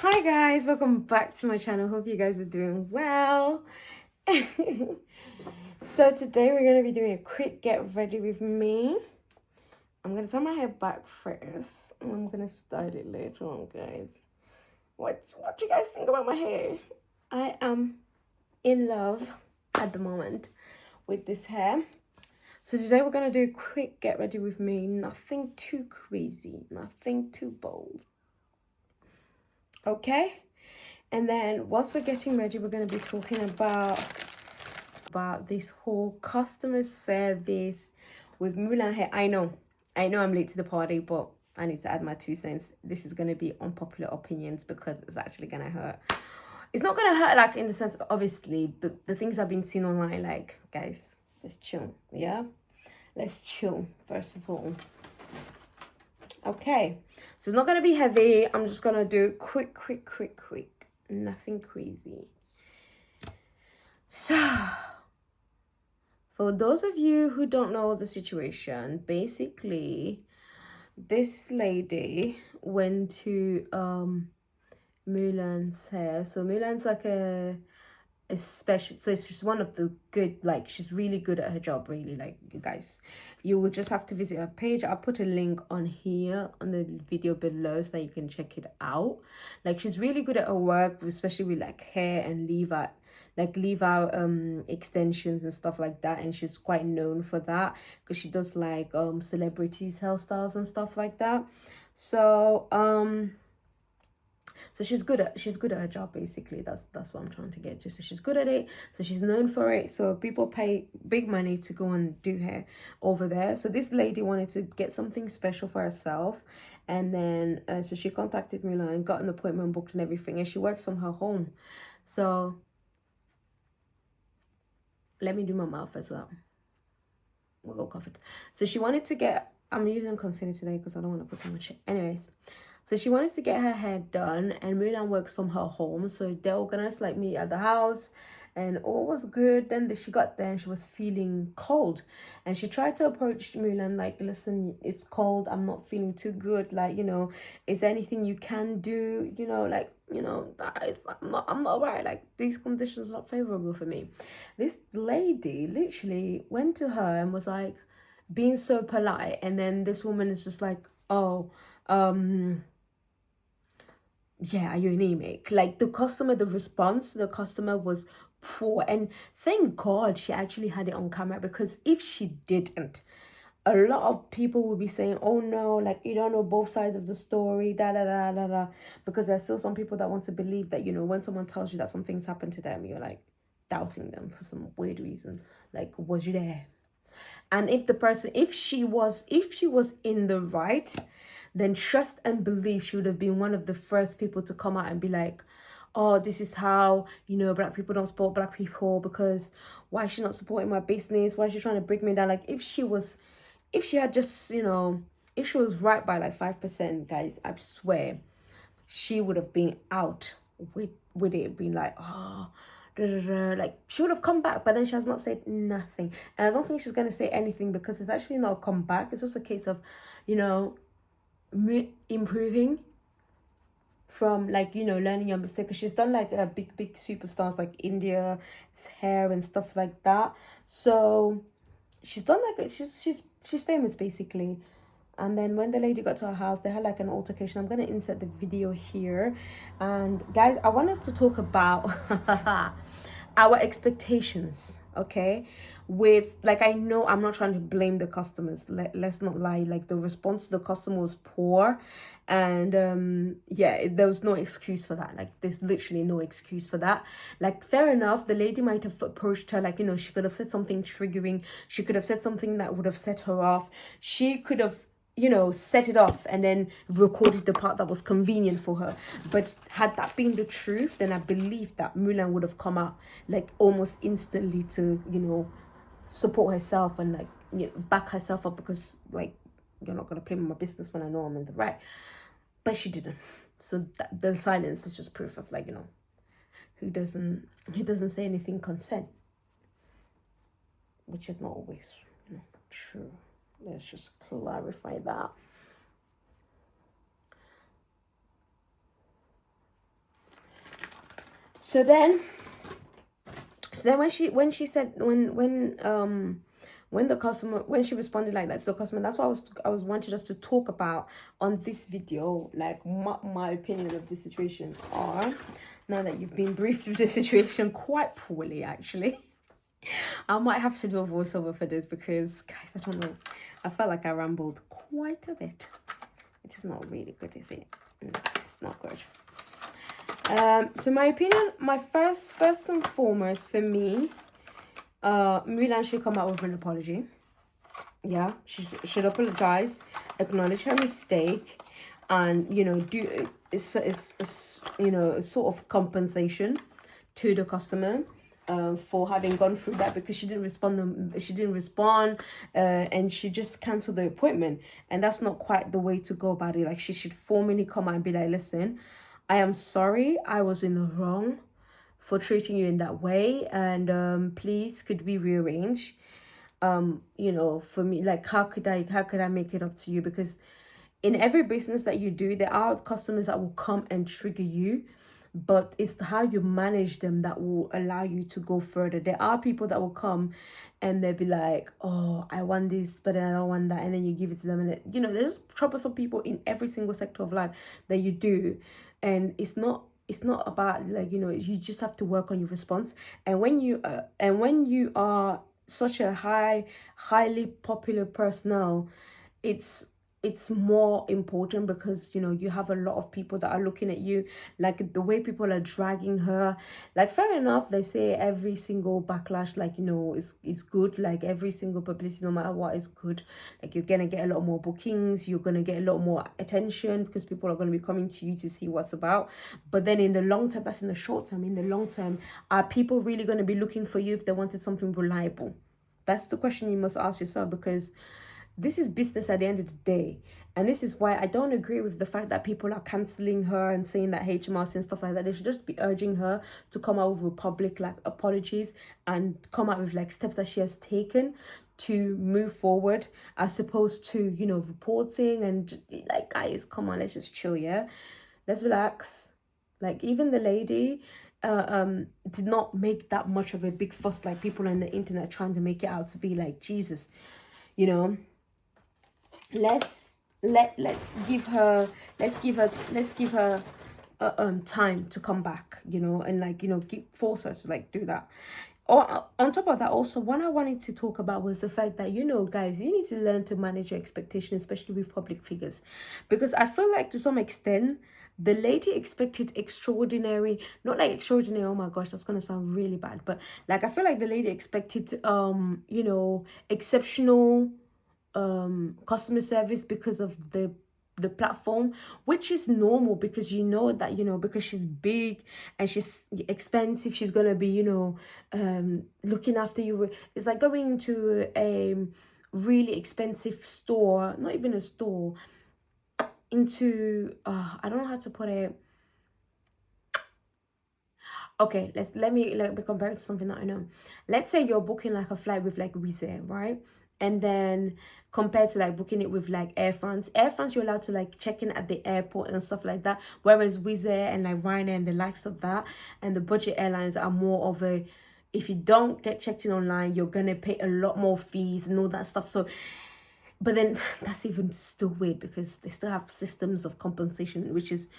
Hi guys, welcome back to my channel. Hope you guys are doing well. So today we're going to be doing a quick get ready with me. I'm going to turn my hair back first and I'm going to style it later on, guys. What you guys think about my hair? I am in love at the moment with this hair. So today we're going to do a quick get ready with me. Nothing too crazy, nothing too bold. Okay? And then whilst we're getting ready, we're going to be talking about this whole customer service with Mulan hair. I know I'm late to the party, but I need to add my 2 cents. This is going to be unpopular opinions because it's actually going to hurt. It's not going to hurt like in the sense, obviously, the things I've been seeing online, like, guys, let's chill, yeah? Let's chill, first of all. Okay, so it's not going to be heavy. I'm just going to do quick. Nothing crazy. So, for those of you who don't know the situation, basically, this lady went to Mulan's hair. So Mulan's like a special, so she's one of the good, like she's really good at her job, really. Like, you guys, you will just have to visit her page. I'll put a link on here on the video below so that you can check it out. Like, she's really good at her work, especially with like hair and leave out extensions and stuff like that, and she's quite known for that because she does like celebrities hairstyles and stuff like that. So she's good at her job, basically. That's what I'm trying to get to. So she's good at it, so she's known for it, so people pay big money to go and do hair over there. So this lady wanted to get something special for herself, and then so she contacted me and got an appointment booked and everything, and she works from her home. So let me do my mouth as well. We're all covered. So she wanted to get, I'm using concealer today because I don't want to put too much. Anyways, so she wanted to get her hair done, and Mulan works from her home, so they organized like me at the house, and all was good. Then she got there and she was feeling cold, and she tried to approach Mulan like, listen, it's cold, I'm not feeling too good, like, you know, is there anything you can do, you know, like, you know, I'm not right, like these conditions are not favorable for me. This lady literally went to her and was like being so polite, and then this woman is just like, oh, yeah, are you anemic? Like, the response to the customer was poor. And thank God she actually had it on camera, because if she didn't, a lot of people will be saying, oh no, like, you don't know both sides of the story, because there's still some people that want to believe that, you know, when someone tells you that something's happened to them, you're like doubting them for some weird reason. Like, was you there? And if she was in the right, then trust and believe she would have been one of the first people to come out and be like, oh, this is how, you know, black people don't support black people, because why is she not supporting my business? Why is she trying to break me down? Like, if she had just, you know, if she was right by like 5%, guys, I swear she would have been out with it being like, oh, like she would have come back, but then she has not said nothing. And I don't think she's going to say anything, because it's actually not a comeback. It's just a case of, you know, improving from, like, you know, learning your mistake. Because she's done like a big superstars like India's hair and stuff like that. So she's done like, she's famous basically. And then when the lady got to her house, they had like an altercation. I'm going to insert the video here. And guys, I want us to talk about our expectations, okay? With, like, I know I'm not trying to blame the customers. Let's not lie. Like, the response to the customer was poor. And yeah, there was no excuse for that. Like, there's literally no excuse for that. Like, fair enough, the lady might have approached her, like, you know, she could have said something triggering. She could have said something that would have set her off. She could have, you know, set it off and then recorded the part that was convenient for her. But had that been the truth, then I believe that Mulan would have come out like almost instantly to, you know, support herself and, like, you know, back herself up, because, like, you're not going to play with my business when I know I'm in the right. But she didn't. So the silence is just proof of, like, you know, who doesn't say anything consent, which is not always, you know, true. Let's just clarify that. So then when the customer, when she responded like that to the customer, that's what I was wanted us to talk about on this video, like my opinion of the situation are, now that you've been briefed with the situation quite poorly actually. I might have to do a voiceover for this because, guys, I don't know, I felt like I rambled quite a bit, which is not really good, is it? No, it's not good. So my opinion, my first and foremost for me, Milan should come out with an apology. Yeah, she should apologize, acknowledge her mistake, and do it's you know, a sort of compensation to the customer for having gone through that, because she didn't respond, and she just canceled the appointment, and that's not quite the way to go about it. Like, she should formally come out and be like, listen, I am sorry, I was in the wrong for treating you in that way, and please, could we rearrange? For me, like, how could I make it up to you? Because in every business that you do, there are customers that will come and trigger you, but it's how you manage them that will allow you to go further. There are people that will come and they'll be like, oh, I want this, but then I don't want that, and then you give it to them, and there's troublesome people in every single sector of life that you do, and it's not about, like, you just have to work on your response. And when you are such a highly popular personnel, it's more important, because you have a lot of people that are looking at you. Like, the way people are dragging her, like, fair enough, they say every single backlash, like, is good. Like, every single publicity, no matter what, is good. Like, you're gonna get a lot more bookings, you're gonna get a lot more attention, because people are going to be coming to you to see what's about. But then in the long term, that's in the short term. In the long term, are people really going to be looking for you if they wanted something reliable? That's the question you must ask yourself, because this is business at the end of the day. And this is why I don't agree with the fact that people are cancelling her and saying that HMRC and stuff like that. They should just be urging her to come out with public, like, apologies, and come out with, like, steps that she has taken to move forward, as opposed to, reporting and just, like, guys, come on, let's just chill, yeah? Let's relax. Like, even the lady did not make that much of a big fuss, like people on the internet trying to make it out to be like, Jesus, let's give her time to come back, and, like, force her to, like, do that. Or on top of that, also, what I wanted to talk about was the fact that, guys, you need to learn to manage your expectations, especially with public figures, because I feel like, to some extent, the lady expected extraordinary, not like extraordinary, oh my gosh, that's gonna sound really bad, but, like, I feel like the lady expected exceptional customer service because of the platform, which is normal, because that because she's big and she's expensive, she's gonna be looking after you. It's like going into a really expensive store, not even a store, into I don't know how to put it. Okay, let me compare it to something that I know. Let's say you're booking, like, a flight with, like, Wizz Air, right? And then compared to, like, booking it with, like, Air France, you're allowed to, like, check in at the airport and stuff like that, whereas Wizz Air and, like, Ryanair and the likes of that, and the budget airlines are more of a, if you don't get checked in online, you're gonna pay a lot more fees and all that stuff. So, but then that's even still weird, because they still have systems of compensation, which is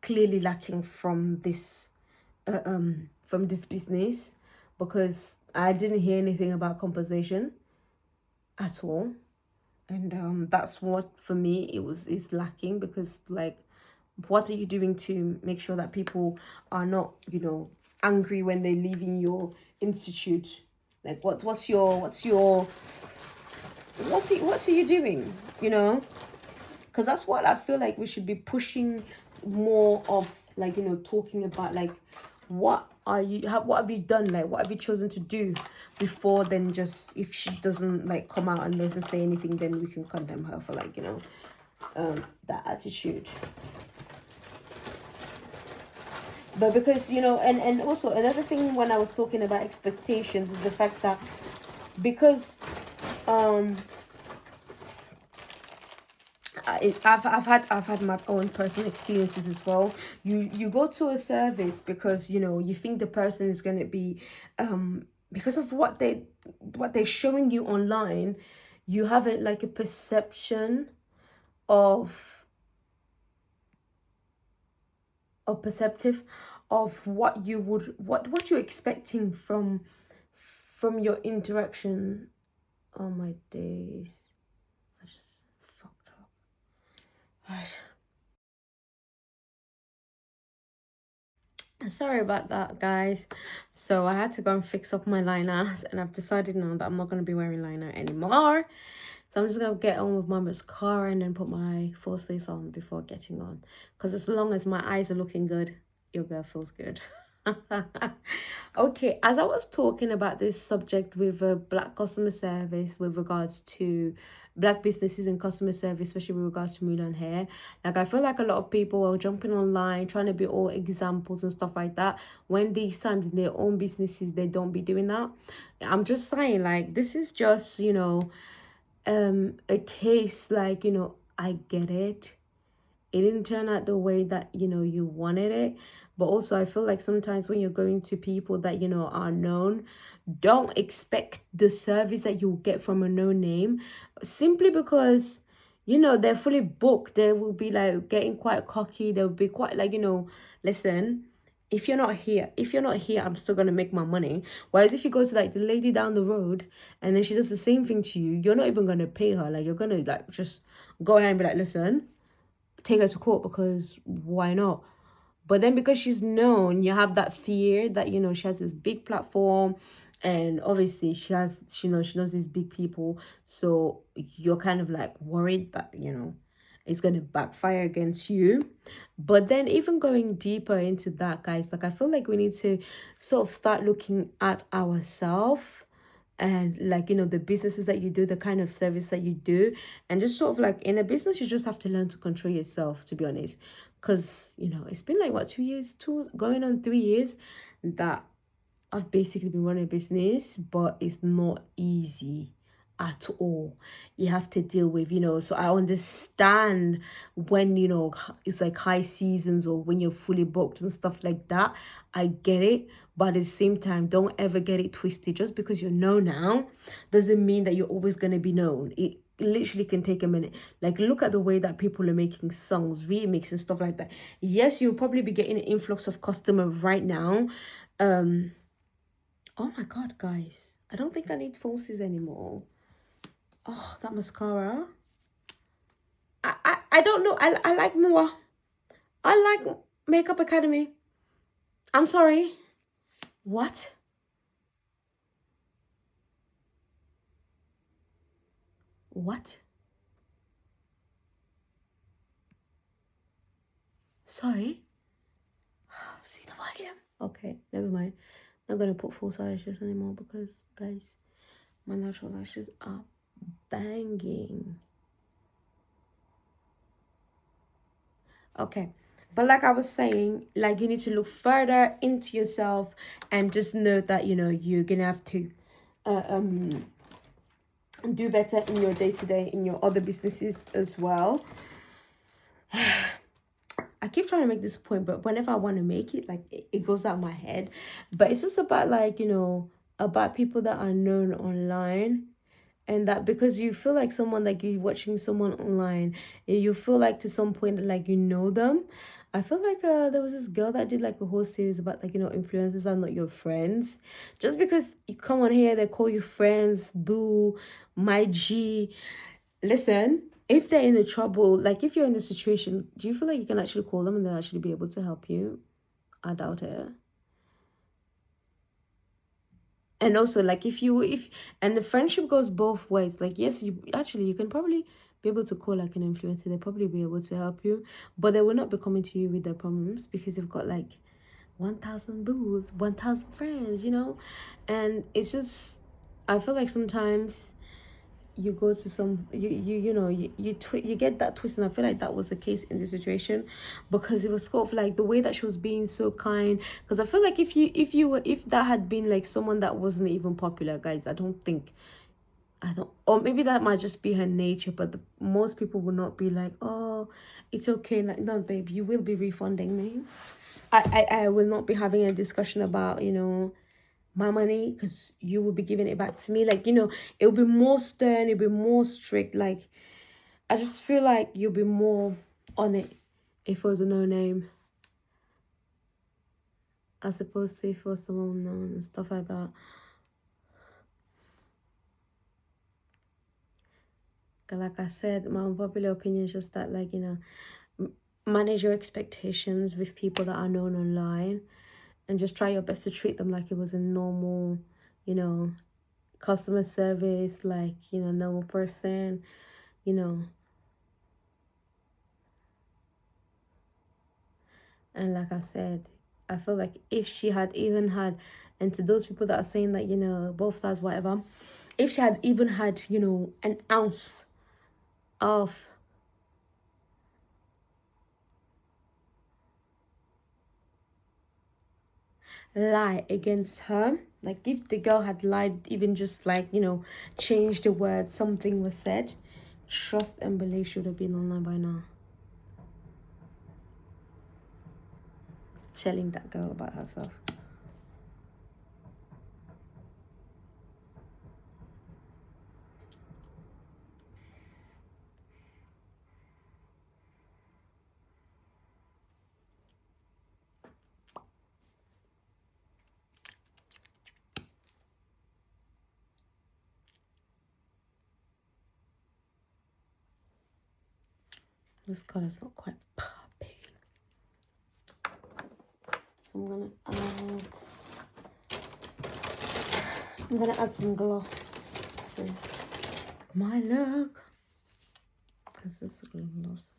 clearly lacking from this business, because I didn't hear anything about compensation at all. And that's what, for me, is lacking, because, like, what are you doing to make sure that people are not angry when they leave in your institute? Like, what are you doing, because that's what I feel like we should be pushing more of, like, talking about, like, what have you done, like, what have you chosen to do before then just, if she doesn't, like, come out and doesn't say anything, then we can condemn her for, like, that attitude. But because and also another thing, when I was talking about expectations, is the fact that, because I've had my own personal experiences as well. You go to a service because you think the person is going to be because of what they're showing you online. You have it like a perception of perceptive of what you would what you're expecting from your interaction. Oh my days, I just fucked up. Right. Sorry about that, guys. So I had to go and fix up my liners, and I've decided now that I'm not going to be wearing liner anymore. So I'm just going to get on with my mascara and then put my false lace on before getting on. Because as long as my eyes are looking good, your girl feels good. Okay, as I was talking about this subject with black customer service with regards to black businesses and customer service, especially with regards to Mulan hair, like I feel like a lot of people are jumping online trying to be all examples and stuff like that, when these times in their own businesses they don't be doing that. I'm just saying, like, this is just a case, like, I get it, it didn't turn out the way that you wanted it. But also I feel like sometimes when you're going to people that are known, don't expect the service that you'll get from a no name, simply because they're fully booked. They will be like getting quite cocky. They'll be quite like, listen, if you're not here, I'm still gonna make my money. Whereas if you go to like the lady down the road and then she does the same thing to you, you're not even gonna pay her. Like, you're gonna like just go ahead and be like, listen, take her to court, because why not? But then because she's known, you have that fear that she has this big platform, and obviously she knows these big people, so you're kind of like worried that it's going to backfire against you. But then even going deeper into that, guys, like I feel like we need to sort of start looking at ourselves, and like the businesses that you do, the kind of service that you do, and just sort of like in a business you just have to learn to control yourself, to be honest. Because it's been like what, 2 years, going on 3 years that I've basically been running a business, but it's not easy at all. You have to deal with, so I understand when, it's like high seasons or when you're fully booked and stuff like that. I get it. But at the same time, don't ever get it twisted. Just because you're known now doesn't mean that you're always going to be known. It literally can take a minute. Like, look at the way that people are making songs, remix and stuff like that. Yes, you'll probably be getting an influx of customer right now. Oh my god, guys, I don't think I need falsies anymore. Oh, that mascara. I don't know. I like more. I like Makeup Academy. I'm sorry. What? What? Sorry. See the volume. Okay, never mind. I'm not gonna put false eyelashes anymore because, guys, my natural lashes are banging. Okay, but like I was saying, like, you need to look further into yourself and just know that you're gonna have to do better in your day-to-day, in your other businesses as well. I keep trying to make this point, but whenever I want to make it, like, it goes out my head. But it's just about, like, about people that are known online, and that because you feel like someone, like, you're watching someone online, you feel like to some point like them. I feel like there was this girl that did like a whole series about, like, influencers are not your friends. Just because you come on here, they call you friends, boo, my G. Listen, if they're in a trouble, like if you're in a situation, do you feel like you can actually call them and they'll actually be able to help you? I doubt it. And also, like, if and the friendship goes both ways. Like, yes, you can probably be able to call like an influencer. They'll probably be able to help you, but they will not be coming to you with their problems because they've got like 1,000 booths, 1,000 friends, and it's just, I feel like sometimes you go to some you get that twist, and I feel like that was the case in this situation, because it was sort of like the way that she was being so kind. Because I feel like if that had been like someone that wasn't even popular, guys, I don't think I don't, or maybe that might just be her nature, but most people will not be like, oh, it's okay. Like, no, babe, you will be refunding me. I will not be having a discussion about, you know, my money, because you will be giving it back to me. Like, you know, it'll be more stern, it'll be more strict. Like, I just feel like you'll be more on it if it was a no name, as opposed to if it was someone known and stuff like that. Like I said, my unpopular opinion is just that, like, you know, manage your expectations with people that are known online, and just try your best to treat them like it was a normal, you know, customer service, like, you know, normal person, you know. And like I said, I feel like if she had even had, and to those people that are saying that, you know, both sides, whatever, if she had even had, you know, an ounce of lie against her, like if the girl had lied, even just like, you know, changed the word, something was said, trust and believe she would have been online by now, telling that girl about herself. This color's not quite popping. I'm gonna add some gloss to my look, because this is gloss.